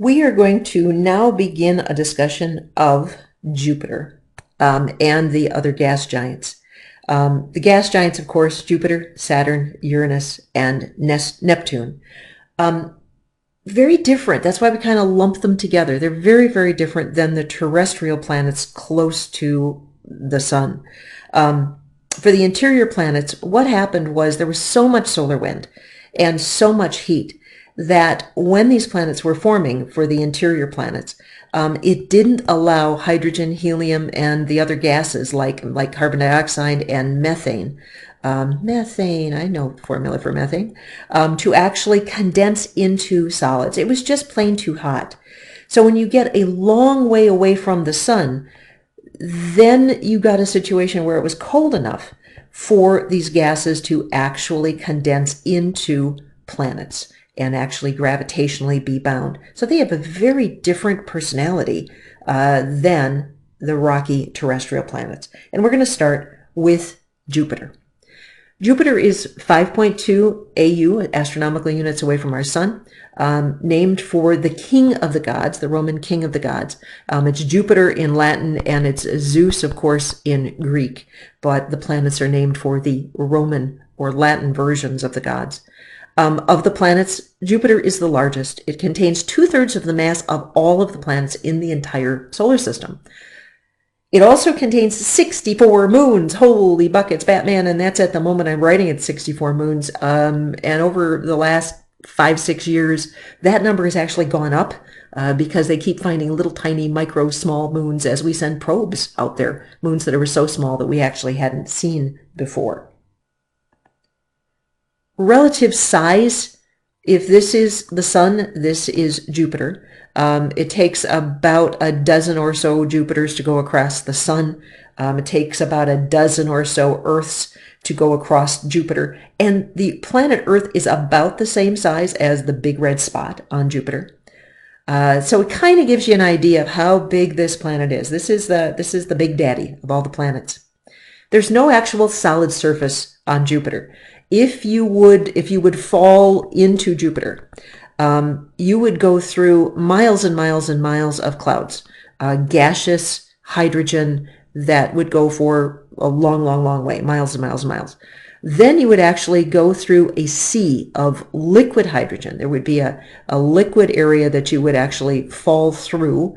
We are going to now begin a discussion of Jupiter and the other gas giants. The gas giants, of course, Jupiter, Saturn, Uranus, and Neptune. Very different. That's why we kind of lump them together. They're very, very different than the terrestrial planets close to the sun. For the interior planets, what happened was there was so much solar wind and so much heat that when these planets were forming for the interior planets, it didn't allow hydrogen, helium, and the other gases like carbon dioxide and methane. Methane, I know the formula for methane, to actually condense into solids. It was just plain too hot. So when you get a long way away from the sun, then you got a situation where it was cold enough for these gases to actually condense into planets and actually gravitationally be bound. So they have a very different personality than the rocky terrestrial planets. And we're going to start with Jupiter. Jupiter is 5.2 AU, astronomical units away from our sun, named for the king of the gods, the Roman king of the gods. It's Jupiter in Latin, and it's Zeus, of course, in Greek, but the planets are named for the Roman or Latin versions of the gods. Of the planets, Jupiter is the largest. It contains 2/3 of the mass of all of the planets in the entire solar system. It also contains 64 moons. Holy buckets, Batman, and that's at the moment I'm writing it, 64 moons. And over the last 5-6 years, that number has actually gone up because they keep finding little tiny micro small moons as we send probes out there, moons that are so small that we actually hadn't seen before. Relative size, if this is the sun, this is Jupiter. It takes about a dozen or so Jupiters to go across the sun. It takes about a dozen or so Earths to go across Jupiter. And the planet Earth is about the same size as the big red spot on Jupiter. So it kind of gives you an idea of how big this planet is. This is the big daddy of all the planets. There's no actual solid surface on Jupiter. If you would fall into Jupiter, you would go through miles and miles and miles of clouds, gaseous hydrogen that would go for a long, long, long way, miles and miles and miles. Then you would actually go through a sea of liquid hydrogen. There would be a liquid area that you would actually fall through.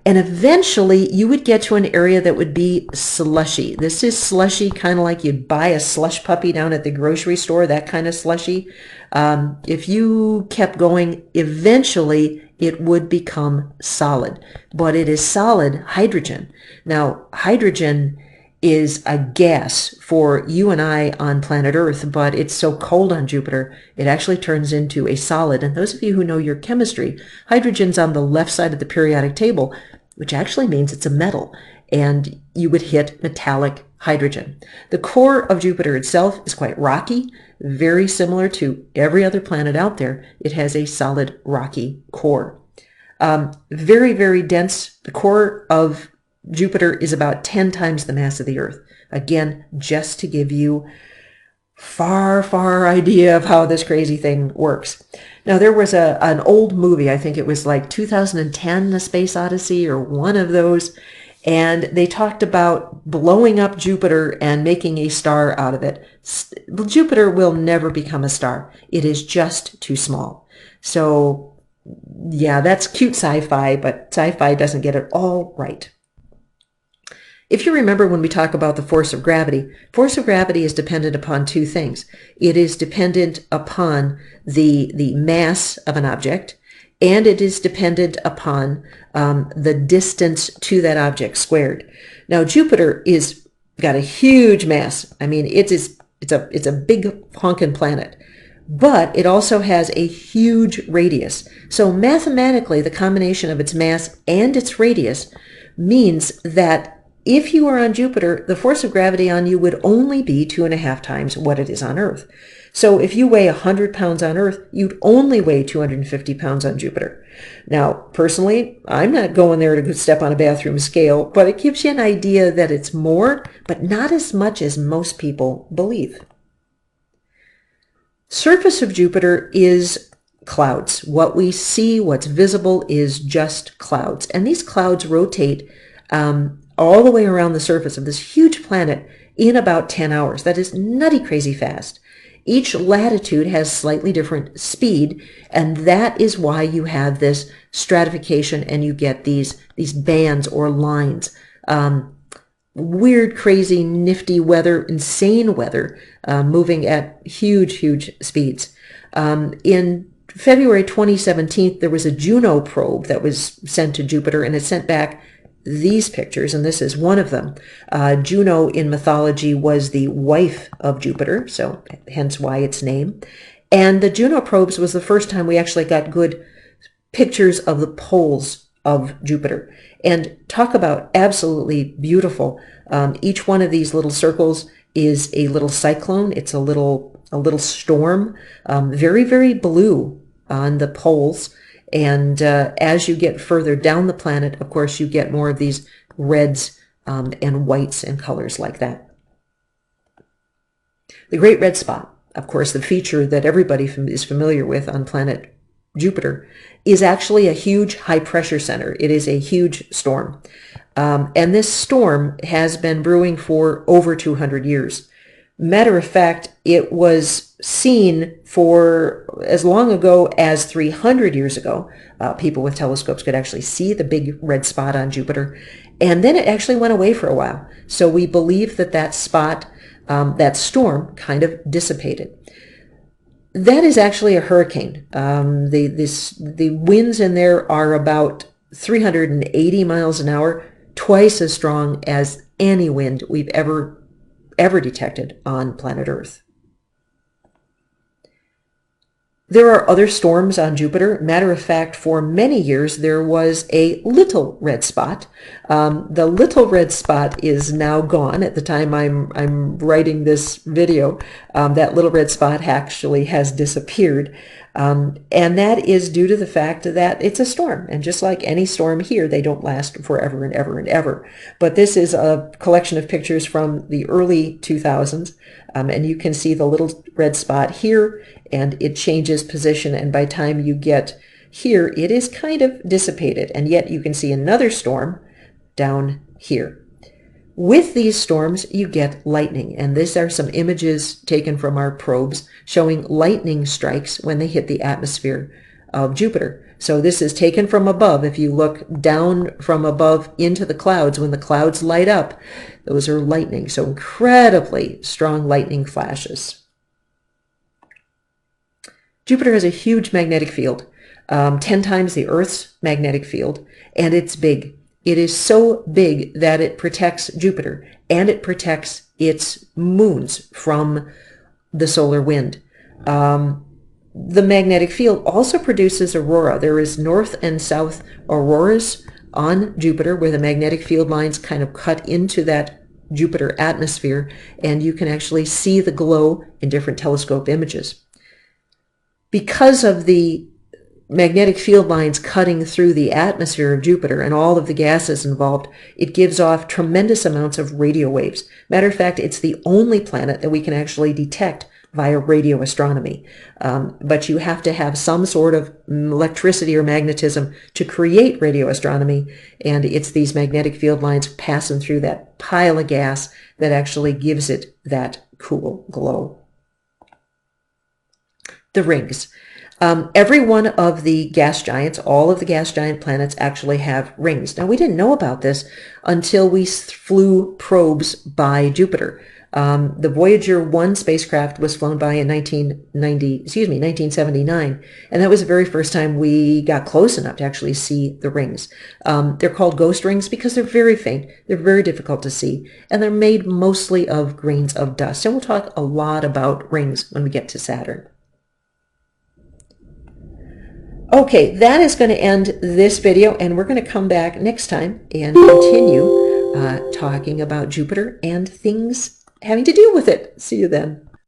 And eventually you would get to an area that would be slushy. This is slushy, kind of like you'd buy a slush puppy down at the grocery store, that kind of slushy. If you kept going, eventually it would become solid. But it is solid hydrogen. Now, hydrogen is a gas for you and I on planet Earth, but it's so cold on Jupiter, it actually turns into a solid. And those of you who know your chemistry, hydrogen's on the left side of the periodic table, which actually means it's a metal, and you would hit metallic hydrogen. The core of Jupiter itself is quite rocky, very similar to every other planet out there. It has a solid rocky core. Very, very dense. The core of Jupiter is about 10 times the mass of the Earth. Again, just to give you far, far idea of how this crazy thing works. Now, there was an old movie, I think it was like 2010, The Space Odyssey, or one of those, and they talked about blowing up Jupiter and making a star out of it. Jupiter will never become a star. It is just too small. So, yeah, that's cute sci-fi, but sci-fi doesn't get it all right. If you remember when we talk about the force of gravity is dependent upon two things. It is dependent upon the mass of an object, and it is dependent upon the distance to that object squared. Now, Jupiter is got a huge mass. I mean, it's a big honkin' planet, but it also has a huge radius. So mathematically, the combination of its mass and its radius means that if you are on Jupiter, the force of gravity on you would only be 2.5 times what it is on Earth. So if you weigh 100 pounds on Earth, you'd only weigh 250 pounds on Jupiter. Now, personally, I'm not going there to step on a bathroom scale, but it gives you an idea that it's more, but not as much as most people believe. Surface of Jupiter is clouds. What we see, what's visible, is just clouds. And these clouds rotate all the way around the surface of this huge planet in about 10 hours. That is nutty crazy fast. Each latitude has slightly different speed, and that is why you have this stratification and you get these bands or lines. Weird, crazy, nifty weather, insane weather, moving at huge speeds. In February 2017, there was a Juno probe that was sent to Jupiter, and it sent back these pictures, and this is one of them. Juno in mythology was the wife of Jupiter, so hence why its name. And the Juno probes was the first time we actually got good pictures of the poles of Jupiter. And talk about absolutely beautiful. Each one of these little circles is a little cyclone. It's a little storm, very blue on the poles. And as you get further down the planet, of course, you get more of these reds and whites and colors like that. The Great Red Spot, of course, the feature that everybody is familiar with on planet Jupiter, is actually a huge high-pressure center. It is a huge storm. And this storm has been brewing for over 200 years. Matter of fact, it was seen for as long ago as 300 years ago. People with telescopes could actually see the big red spot on Jupiter. And then it actually went away for a while. So we believe that that spot, that storm, kind of dissipated. That is actually a hurricane. The winds in there are about 380 miles an hour, twice as strong as any wind we've ever detected on planet Earth. There are other storms on Jupiter. Matter of fact, for many years there was a little red spot. The little red spot is now gone. At the time I'm writing this video, that little red spot actually has disappeared. And that is due to the fact that it's a storm. And just like any storm here, they don't last forever and ever and ever. But this is a collection of pictures from the early 2000s. And you can see the little red spot here, and it changes position. And by the time you get here, it is kind of dissipated. And yet you can see another storm down here. With these storms, you get lightning. And these are some images taken from our probes showing lightning strikes when they hit the atmosphere of Jupiter. So this is taken from above. If you look down from above into the clouds, when the clouds light up, those are lightning. So incredibly strong lightning flashes. Jupiter has a huge magnetic field, 10 times the Earth's magnetic field, and it's big. It is so big that it protects Jupiter, and it protects its moons from the solar wind. The magnetic field also produces aurora. There is north and south auroras on Jupiter where the magnetic field lines kind of cut into that Jupiter atmosphere, and you can actually see the glow in different telescope images. Because of the magnetic field lines cutting through the atmosphere of Jupiter and all of the gases involved, it gives off tremendous amounts of radio waves. Matter of fact, it's the only planet that we can actually detect via radio astronomy. But you have to have some sort of electricity or magnetism to create radio astronomy, and it's these magnetic field lines passing through that pile of gas that actually gives it that cool glow. The rings. Every one of the gas giants, all of the gas giant planets actually have rings. Now, we didn't know about this until we flew probes by Jupiter. The Voyager 1 spacecraft was flown by in 1979, and that was the very first time we got close enough to actually see the rings. They're called ghost rings because they're very faint, they're very difficult to see, and they're made mostly of grains of dust. And we'll talk a lot about rings when we get to Saturn. Okay, that is going to end this video, and we're going to come back next time and continue talking about Jupiter and things having to do with it. See you then.